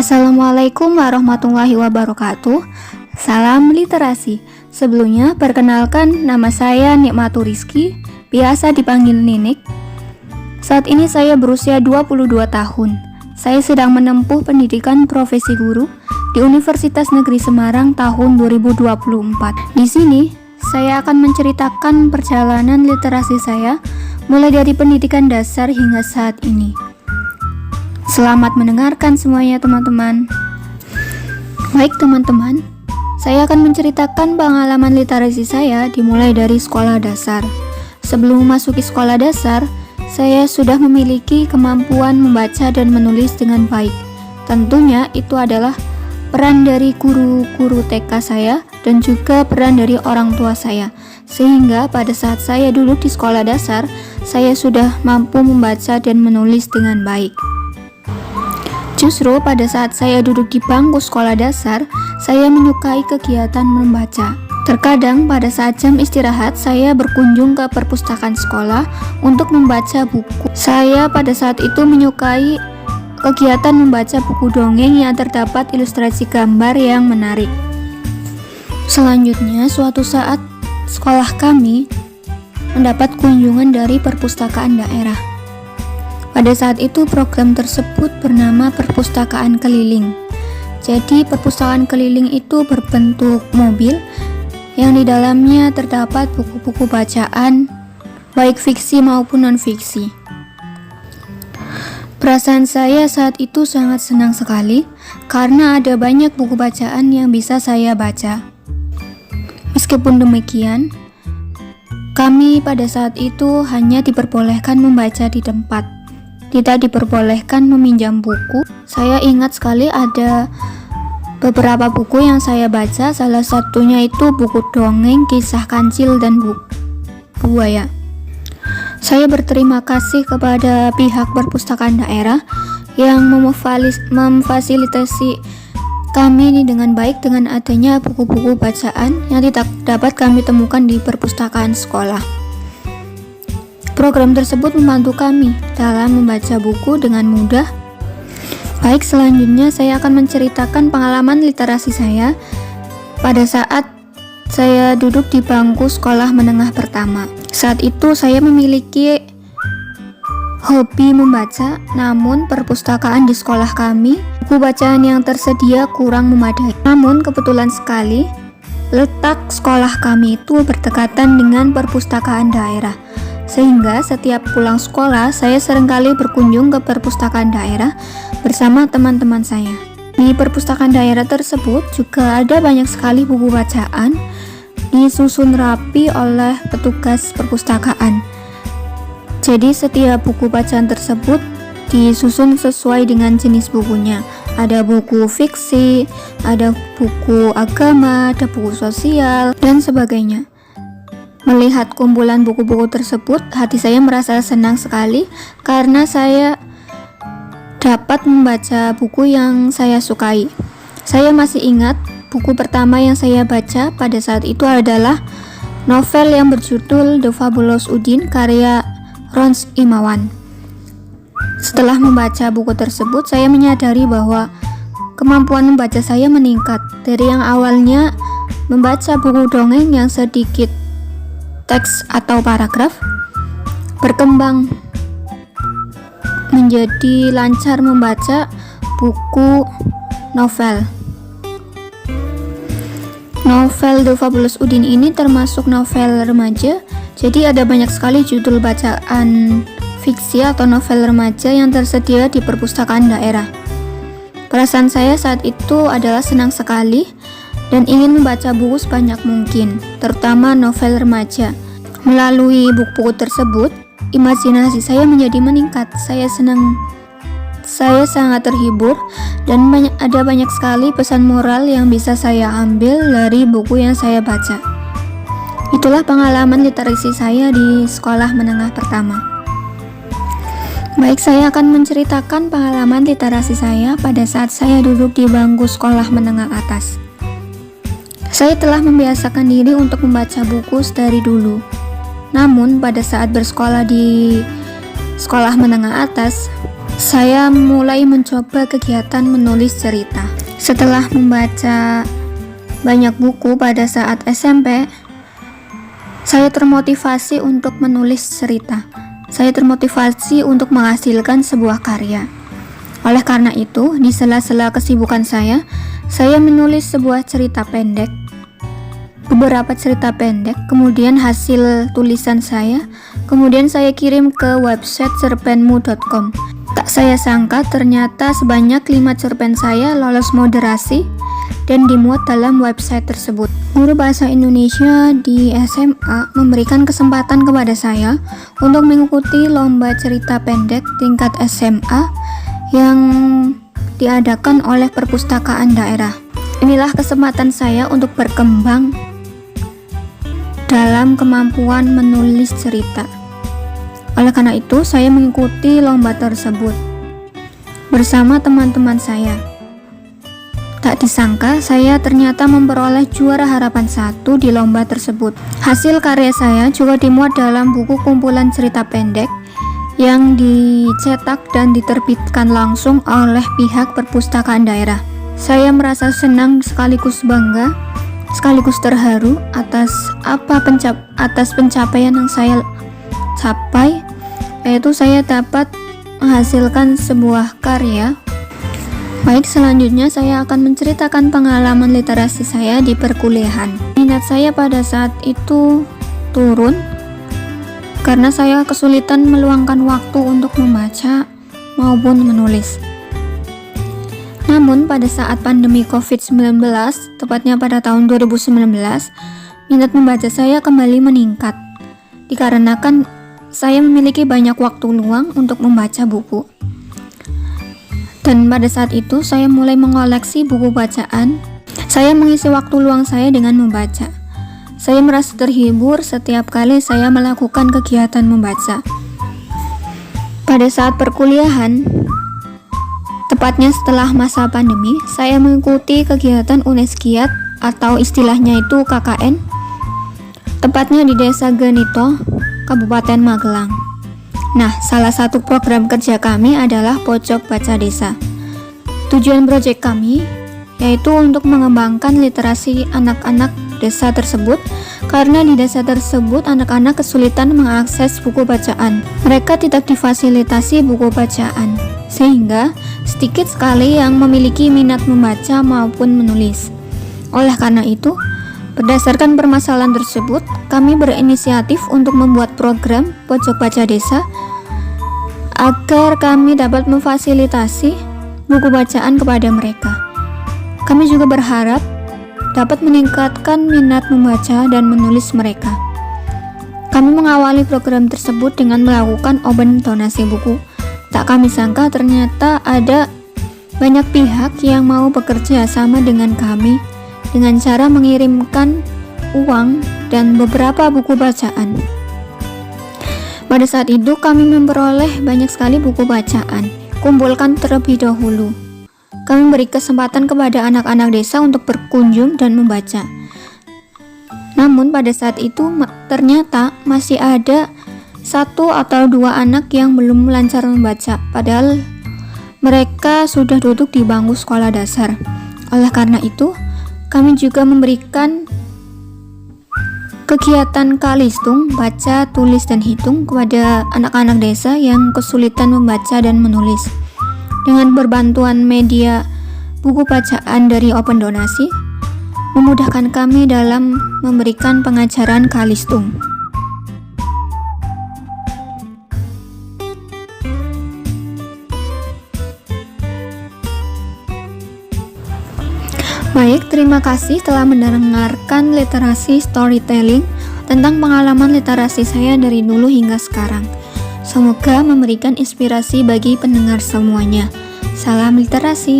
Assalamualaikum warahmatullahi wabarakatuh. Salam literasi. Sebelumnya, perkenalkan nama saya Nikmatul Rizky, biasa dipanggil Ninik. Saat ini saya berusia 22 tahun. Saya sedang menempuh pendidikan profesi guru di Universitas Negeri Semarang tahun 2024. Di sini, saya akan menceritakan perjalanan literasi saya mulai dari pendidikan dasar hingga saat ini. Selamat mendengarkan semuanya teman-teman. Baik teman-teman, saya akan menceritakan pengalaman literasi saya dimulai dari sekolah dasar. Sebelum memasuki sekolah dasar, saya sudah memiliki kemampuan membaca dan menulis dengan baik. Tentunya itu adalah peran dari guru-guru TK saya dan juga peran dari orang tua saya. Sehingga pada saat saya duduk di sekolah dasar, saya sudah mampu membaca dan menulis dengan baik. Justru pada saat saya duduk di bangku sekolah dasar, saya menyukai kegiatan membaca. Terkadang pada saat jam istirahat, saya berkunjung ke perpustakaan sekolah untuk membaca buku. Saya pada saat itu menyukai kegiatan membaca buku dongeng yang terdapat ilustrasi gambar yang menarik. Selanjutnya, suatu saat sekolah kami mendapat kunjungan dari perpustakaan daerah. Pada saat itu program tersebut bernama Perpustakaan Keliling. Jadi perpustakaan keliling itu berbentuk mobil yang di dalamnya terdapat buku-buku bacaan baik fiksi maupun non-fiksi. Perasaan saya saat itu sangat senang sekali karena ada banyak buku bacaan yang bisa saya baca. Meskipun demikian, kami pada saat itu hanya diperbolehkan membaca di tempat. Tidak diperbolehkan meminjam buku. Saya ingat sekali ada beberapa buku yang saya baca, salah satunya itu buku dongeng, kisah kancil, dan buku buaya. Saya berterima kasih kepada pihak perpustakaan daerah yang memfasilitasi kami dengan baik dengan adanya buku-buku bacaan yang tidak dapat kami temukan di perpustakaan sekolah. Program tersebut membantu kami dalam membaca buku dengan mudah. Baik, selanjutnya saya akan menceritakan pengalaman literasi saya pada saat saya duduk di bangku sekolah menengah pertama. Saat itu saya memiliki hobi membaca, namun perpustakaan di sekolah kami, buku bacaan yang tersedia kurang memadai. Namun kebetulan sekali, letak sekolah kami itu berdekatan dengan perpustakaan daerah. Sehingga setiap pulang sekolah, saya seringkali berkunjung ke perpustakaan daerah bersama teman-teman saya. Di perpustakaan daerah tersebut juga ada banyak sekali buku bacaan disusun rapi oleh petugas perpustakaan. Jadi setiap buku bacaan tersebut disusun sesuai dengan jenis bukunya. Ada buku fiksi, ada buku agama, ada buku sosial, dan sebagainya. Melihat kumpulan buku-buku tersebut, hati saya merasa senang sekali karena saya dapat membaca buku yang saya sukai. Saya masih ingat buku pertama yang saya baca pada saat itu adalah novel yang berjudul The Fabulous Udin karya Rons Imawan. Setelah membaca buku tersebut, saya menyadari bahwa kemampuan membaca saya meningkat dari yang awalnya membaca buku dongeng yang sedikit teks atau paragraf, berkembang menjadi lancar membaca buku novel. Novel The Fabulous Udin ini termasuk novel remaja, jadi ada banyak sekali judul bacaan fiksi atau novel remaja yang tersedia di perpustakaan daerah. Perasaan saya saat itu adalah senang sekali dan ingin membaca buku sebanyak mungkin, terutama novel remaja. Melalui buku-buku tersebut, imajinasi saya menjadi meningkat. Saya sangat terhibur dan ada banyak sekali pesan moral yang bisa saya ambil dari buku yang saya baca. Itulah pengalaman literasi saya di sekolah menengah pertama. Baik, saya akan menceritakan pengalaman literasi saya pada saat saya duduk di bangku sekolah menengah atas. Saya telah membiasakan diri untuk membaca buku dari dulu. Namun pada saat bersekolah di sekolah menengah atas, saya mulai mencoba kegiatan menulis cerita. Setelah membaca banyak buku pada saat SMP, saya termotivasi untuk menulis cerita. Saya termotivasi untuk menghasilkan sebuah karya. Oleh karena itu, di sela-sela kesibukan saya menulis sebuah cerita pendek, beberapa cerita pendek, kemudian hasil tulisan saya, kemudian saya kirim ke website cerpenmu.com. Tak saya sangka ternyata sebanyak 5 cerpen saya lolos moderasi dan dimuat dalam website tersebut. Guru bahasa Indonesia di SMA memberikan kesempatan kepada saya untuk mengikuti lomba cerita pendek tingkat SMA yang diadakan oleh perpustakaan daerah. Inilah kesempatan saya untuk berkembang dalam kemampuan menulis cerita. Oleh karena itu, saya mengikuti lomba tersebut bersama teman-teman saya. Tak disangka, saya ternyata memperoleh juara harapan 1 di lomba tersebut. Hasil karya saya juga dimuat dalam buku kumpulan cerita pendek yang dicetak dan diterbitkan langsung oleh pihak perpustakaan daerah. Saya merasa senang sekaligus bangga, sekaligus terharu atas pencapaian yang saya capai, yaitu saya dapat menghasilkan sebuah karya. Baik, selanjutnya saya akan menceritakan pengalaman literasi saya di perkuliahan. Minat saya pada saat itu turun karena saya kesulitan meluangkan waktu untuk membaca maupun menulis. Namun pada saat pandemi COVID-19, tepatnya pada tahun 2019, minat membaca saya kembali meningkat dikarenakan saya memiliki banyak waktu luang untuk membaca buku. Dan pada saat itu saya mulai mengoleksi buku bacaan. Saya mengisi waktu luang saya dengan membaca. Saya merasa terhibur setiap kali saya melakukan kegiatan membaca. Pada saat perkuliahan, tepatnya setelah masa pandemi, saya mengikuti kegiatan Uneskiat atau istilahnya itu KKN, tepatnya di Desa Genito, Kabupaten Magelang. Nah, salah satu program kerja kami adalah Pojok Baca Desa. Tujuan proyek kami yaitu untuk mengembangkan literasi anak-anak desa tersebut, karena di desa tersebut anak-anak kesulitan mengakses buku bacaan. Mereka tidak difasilitasi buku bacaan, sehingga sedikit sekali yang memiliki minat membaca maupun menulis. Oleh karena itu, berdasarkan permasalahan tersebut, kami berinisiatif untuk membuat program Pojok Baca Desa agar kami dapat memfasilitasi buku bacaan kepada mereka. Kami juga berharap dapat meningkatkan minat membaca dan menulis mereka. Kami mengawali program tersebut dengan melakukan open donasi buku. Tak kami sangka ternyata ada banyak pihak yang mau bekerja sama dengan kami dengan cara mengirimkan uang dan beberapa buku bacaan. Pada saat itu kami memperoleh banyak sekali buku bacaan. Kumpulkan terlebih dahulu. Kami beri kesempatan kepada anak-anak desa untuk berkunjung dan membaca. Namun pada saat itu ternyata masih ada 1 atau 2 anak yang belum lancar membaca, padahal mereka sudah duduk di bangku sekolah dasar. Oleh karena itu, kami juga memberikan kegiatan Kalistung, baca, tulis, dan hitung kepada anak-anak desa yang kesulitan membaca dan menulis. Dengan berbantuan media buku bacaan dari open donasi, memudahkan kami dalam memberikan pengajaran Kalistung. Baik, terima kasih telah mendengarkan literasi storytelling tentang pengalaman literasi saya dari dulu hingga sekarang. Semoga memberikan inspirasi bagi pendengar semuanya. Salam literasi.